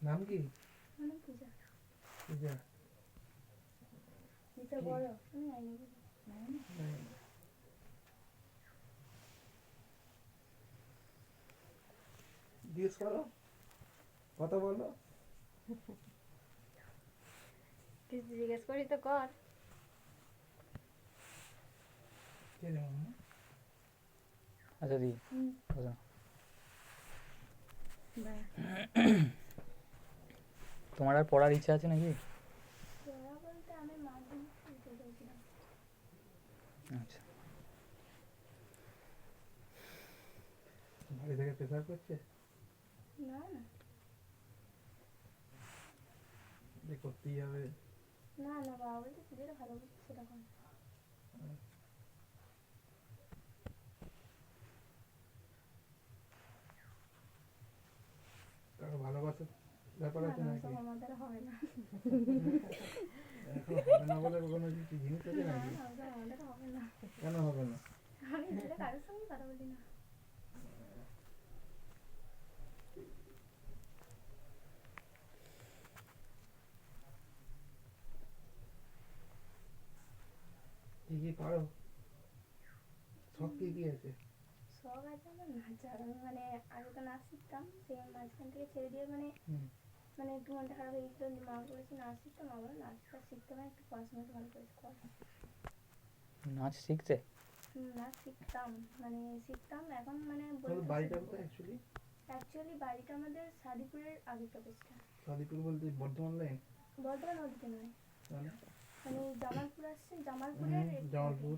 নাম কি? মানে পূজা। পূজা। এটা বড় আমি আইনি জিজ্ঞেস করো, কথা বলো। কিছু জিজ্ঞেস করি তো কর। কে জানো না? আচ্ছা দি হুম কথা। বাই। তোমার আর পড়ার ইচ্ছা আছে নাকি? পড়া বলতে আমি মাধ্যমিক দিতে চাইছিলাম। আচ্ছা, বাড়ি থেকে প্রেসার করছে না না যে করতেই হবে? না না বাবা বলতে তুই যেটা ভালো বুঝছিস সেটা কর। কারো ভালোবাসার ব্যাপার না আছে না নাকি? সব আমাদের হবে না। এখন হবে না বলে কোনো কিছু জিনিস আছে না নাকি? না ওসব আমাদের হবে না। কেন হবে না? আমি নিজে কারোর সঙ্গে কথা বলি না। কি কি পারো? শখ কি কি আছে? শখ আছে আমার নাচার। আমি মানে আগে তো নাচ শিখতাম, সেই মাঝখান থেকে ছেড়ে দিয়ে মানে হুম। মানে একটু মনটা খারাপ হয়ে গেছিলো, মা বলেছি নাচ শিখতাম, আবার নাচটা শিখতে পারি একটু পড়াশোনাটা ভালো করে কর। নাচ শিখছে? নাচ শিখতাম মানে শিখতাম এখন মানে তোমাদের বাড়িটা কোথায় অ্যাকচুয়ালি? অ্যাকচুয়ালি বাড়িটা আমাদের সাদিপুরের আগের প্রবেশটা। সাদিপুর বলতে বর্ধমান লাইন? বর্ধমান নদীতে নয়, তাহলে মানে জামালপুর আসছে, জামালপুরের জামালপুর।